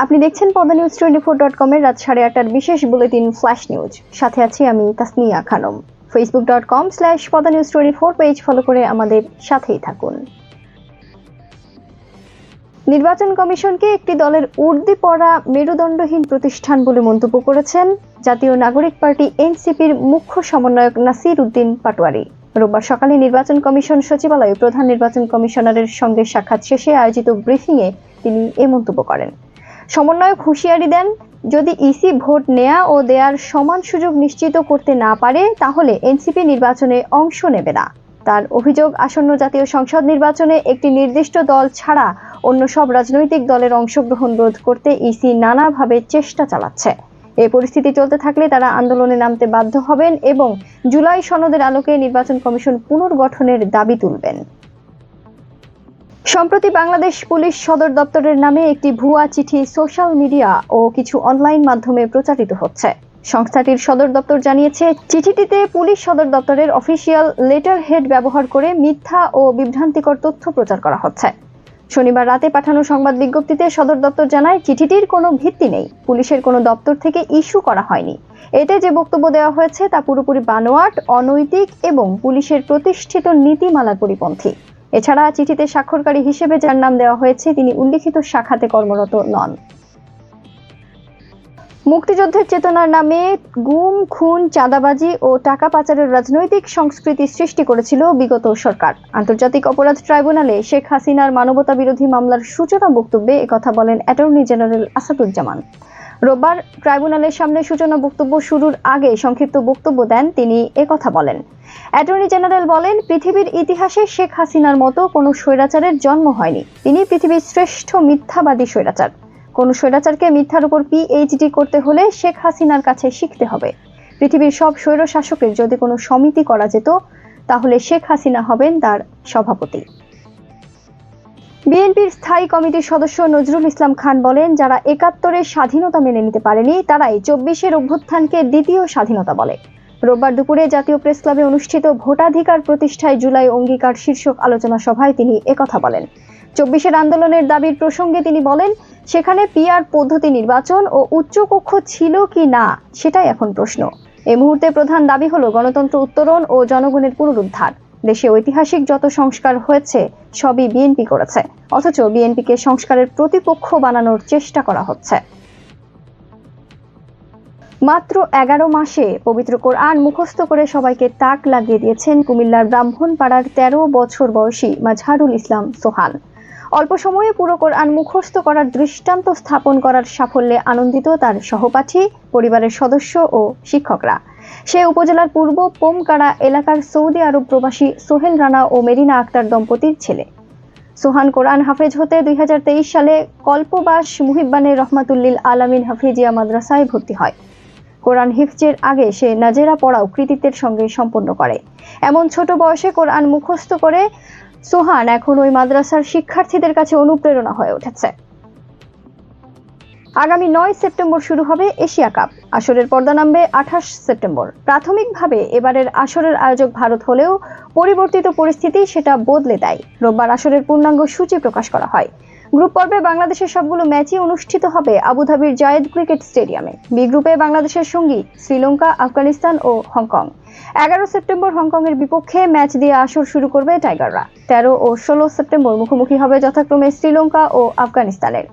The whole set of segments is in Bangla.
আপনি দেখছেন pdnews24.com এর রাত 8:30টার বিশেষ বুলেটিন ফ্ল্যাশ নিউজ। সাথে আছি আমি Tasnia Khanam. facebook.com/pdnews24 page follow করে আমাদের সাথেই থাকুন। নির্বাচন কমিশনকে একটি দলের ঊর্ধ্বে পড়া মেরুদণ্ডহীন প্রতিষ্ঠান বলে মন্তব্য করেছেন জাতীয় নাগরিক পার্টি এনসিপির মুখ্য সমন্বয়ক নাসির উদ্দিন পাটোয়ারি। রোববার সকালে নির্বাচন কমিশন সচিবালয়ে প্রধান নির্বাচন কমিশনারের সঙ্গে সাক্ষাৎ শেষে আয়োজিত ব্রিফিংয়ে তিনি এ মন্তব্য করেন। সমন্বয়ক হুঁশিয়ারি দেন, যদি ইসি ভোট নেয়া ও দেয়ার সমান সুযোগ নিশ্চিত করতে না পারে তাহলে এনসিপি নির্বাচনে অংশ নেবে না। তার অভিযোগ, আসন্ন জাতীয় সংসদ নির্বাচনে একটি নির্দিষ্ট দল ছাড়া অন্য সব রাজনৈতিক দলের অংশগ্রহণ রোধ করতে ইসি নানাভাবে চেষ্টা চালাচ্ছে। এই পরিস্থিতি চলতে থাকলে তারা আন্দোলনে নামতে বাধ্য হবেন এবং জুলাই সনদের আলোকে নির্বাচন কমিশন পুনর্গঠনের দাবি তুলবেন। সম্প্রতি বাংলাদেশ পুলিশ সদর দপ্তরের নামে একটি ভুয়া চিঠি সোশ্যাল মিডিয়া ও কিছু অনলাইন মাধ্যমে প্রচারিত হচ্ছে। সংস্থাটির সদর দপ্তর জানিয়েছে, চিঠিটিতে পুলিশ সদর দপ্তরের অফিসিয়াল লেটার হেড ব্যবহার করে মিথ্যা ও বিভ্রান্তিকর তথ্য প্রচার করা হচ্ছে। শনিবার রাতে পাঠানো সংবাদ বিজ্ঞপ্তিতে সদর দপ্তর জানায়, চিঠিটির কোনো ভিত্তি নেই, পুলিশের কোনো দপ্তর থেকে ইস্যু করা হয়নি। এতে যে বক্তব্য দেওয়া হয়েছে তা পুরোপুরি বানোয়াট, অনৈতিক এবং পুলিশের প্রতিষ্ঠিত নীতিমালার পরিপন্থী। এছাড়া চিঠিতে স্বাক্ষরকারী হিসেবে যার নাম দেওয়া হয়েছে তিনি উল্লিখিত শাখাতে কর্মরত নন। মুক্তিযুদ্ধের চেতনার নামে গুম, খুন, চাঁদাবাজি ও টাকা পাচারের রাজনৈতিক সংস্কৃতি সৃষ্টি করেছিল বিগত সরকার। আন্তর্জাতিক অপরাধ ট্রাইব্যুনালে শেখ হাসিনার মানবতা বিরোধী মামলার সূচনা বক্তব্যে একথা বলেন অ্যাটর্নি জেনারেল আসাদুজ্জামান। রোববার ট্রাইব্যুনালের সামনে সূচনা বক্তব্য শুরুর আগে সংক্ষিপ্ত বক্তব্য দেন তিনি। একথা বলেন, অ্যাটর্নি জেনারেল বলেন, পৃথিবীর ইতিহাসে শেখ হাসিনার মতো কোনো স্বৈরাচারের জন্ম হয়নি। তিনি পৃথিবীর শ্রেষ্ঠ মিথ্যাবাদী স্বৈরাচার। কোন স্বৈরাচারকে মিথ্যার উপর পিএইচডি করতে হলে শেখ হাসিনার কাছে শিখতে হবে। পৃথিবীর সব স্বৈর শাসকের যদি কোনো সমিতি করা যেত তাহলে শেখ হাসিনা হবেন তার সভাপতি। বিএনপির স্থায়ী কমিটির সদস্য নজরুল ইসলাম খান বলেন, যারা ৭১-এর স্বাধীনতা মেনে নিতে পারেনি তারাই ২৪-এর অভ্যুত্থানকে দ্বিতীয় স্বাধীনতা বলে। রোববার দুপুরে জাতীয় প্রেস ক্লাবে অনুষ্ঠিত ভোটাধিকার প্রতিষ্ঠায় জুলাই অঙ্গীকার শীর্ষক আলোচনা সভায় তিনি একথা বলেন। ২৪-এর আন্দোলনের দাবির প্রসঙ্গে তিনি বলেন, সেখানে পিআর পদ্ধতি নির্বাচন ও উচ্চকক্ষ ছিল কি না সেটাই এখন প্রশ্ন। এই মুহূর্তে প্রধান দাবি হলো গণতন্ত্র উত্তরণ ও জনগণের পুনরুদ্ধার। দেশে ঐতিহাসিক যত সংস্কার হয়েছে সবই বিএনপি করেছে, অথচ বিএনপিকে সংস্কারের প্রতিপক্ষ বানানোর চেষ্টা করা হচ্ছে। মাত্র ১১ মাসে পবিত্র কোরআন মুখস্থ করে সবাইকে তাক লাগিয়ে দিয়েছেন কুমিল্লার ব্রাহ্মণপাড়ার ১৩ বছর বয়সী মাজহারুল ইসলাম সোহান। অল্প সময়ে পুরো কোরআন মুখস্থ করার দৃষ্টান্ত স্থাপন করার সাফল্যে আনন্দিত তার সহপাঠী, পরিবারের সদস্য ও শিক্ষকরা। সে উপজেলার পূর্ব পোমকাড়া এলাকার সৌদি আরব প্রবাসী সোহেল রানা ও মেরিনা আক্তার দম্পতির ছেলে। সোহান কোরআন হাফেজ হতে ২০২৩ সালে কল্পবাস মুহিব্বানের রহমাতুল্লিল আলামিন হাফিজিয়া মাদ্রাসায় ভর্তি হয়। কোরআন হিফজের আগে সে নাজেরা পড়াও কৃতিত্বের সঙ্গে সম্পন্ন করে। এমন ছোট বয়সে কোরআন মুখস্থ করে সোহান এখন ওই মাদ্রাসার শিক্ষার্থীদের কাছে অনুপ্রেরণা হয়ে উঠেছে। আগামী ৯ সেপ্টেম্বর শুরু হবে এশিয়া কাপ। আসরের পর্দা নামবে ২৮ সেপ্টেম্বর। প্রাথমিকভাবে এবারের আসরের আয়োজক ভারত হলেও পরিবর্তিত পরিস্থিতি সেটা বদলে দেয়। রোববার আসরের পূর্ণাঙ্গ সূচি প্রকাশ করা হয়। গ্রুপ পর্বে বাংলাদেশের সবগুলো ম্যাচই অনুষ্ঠিত হবে আবুধাবির জায়েদ ক্রিকেট স্টেডিয়ামে। বি গ্রুপে বাংলাদেশের সঙ্গী শ্রীলঙ্কা, আফগানিস্তান ও হংকং। ১১ সেপ্টেম্বর হংকংয়ের বিপক্ষে ম্যাচ দিয়ে আসর শুরু করবে টাইগাররা। ১৩ ও ১৬ সেপ্টেম্বর মুখোমুখি হবে যথাক্রমে শ্রীলঙ্কা ও আফগানিস্তানের।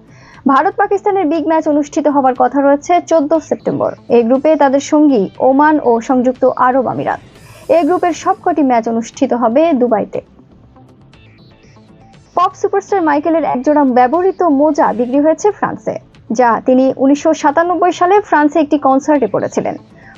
ভারত পাকিস্তানের বিগ ম্যাচ অনুষ্ঠিত হওয়ার কথা রয়েছে ১৪ সেপ্টেম্বর। এই গ্রুপে তাদের সঙ্গী ওমান ও সংযুক্ত আরব আমিরাত। এই গ্রুপের সবকটি ম্যাচ অনুষ্ঠিত হবে দুবাইতে। পপ সুপারস্টার মাইকেলের একজোড়া ব্যবহৃত মোজা বিক্রি হয়েছে ফ্রান্সে, যা তিনি ১৯৯৭ সালে ফ্রান্সে একটি কনসার্টে পরেছিলেন।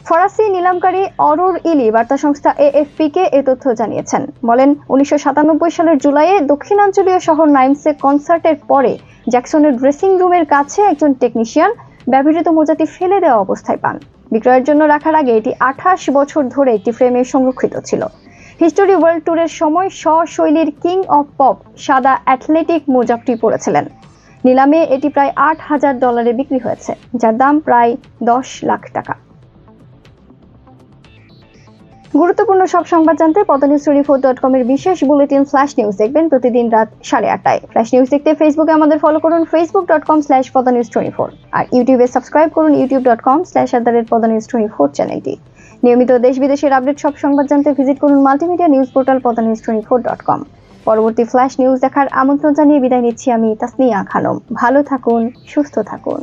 ফরাসি নিলামকারী অরোর ইলি বার্তা সংস্থা এএফপি-কে এ তথ্য জানিয়েছেন। বলেন, ১৯৯৭ সালের জুলাইয়ে দক্ষিণাঞ্চলীয় শহর নাইমসে কনসার্টের পরে জ্যাকসনের ড্রেসিং রুমের কাছে একজন টেকনিশিয়ান ব্যবহৃত মোজাটি ফেলে দেওয়া অবস্থায় পান। বিক্রয়ের জন্য রাখার আগে এটি ২৮ বছর ধরে একটি ফ্রেমে সংরক্ষিত ছিল। হিস্টোরি ওয়ার্ল্ড ট্যুরের সময় শৈলীর কিং অফ পপ সাদা অ্যাথলেটিক মোজাটি পরেছিলেন। নিলামে এটি প্রায় $৮,০০০ বিক্রি হয়েছে, যার দাম প্রায় ১০ লাখ টাকা। গুরুত্বপূর্ণ সব সংবাদ জানতে পদানিউজ24.com এর বিশেষ বুলেটিন ফ্ল্যাশ নিউজ দেখবেন প্রতিদিন রাত 8:30টায়। ফ্ল্যাশ নিউজ দেখতে ফেসবুকে আমাদের ফলো করুন facebook.com/পদানিউজ24 আর ইউটিউবে সাবস্ক্রাইব করুন youtube.com/পদানিউজ24 চ্যানেলটি। নিয়মিত দেশ বিদেশের আপডেট সব সংবাদ জানতে ভিজিট করুন মাল্টিমিডিয়া নিউজ পোর্টাল পদানিউজ24.com। পরবর্তী ফ্ল্যাশ নিউজ দেখার আমন্ত্রণ জানিয়ে বিদায় নিচ্ছি আমি তাসনিয়া খানম। ভালো থাকুন, সুস্থ থাকুন।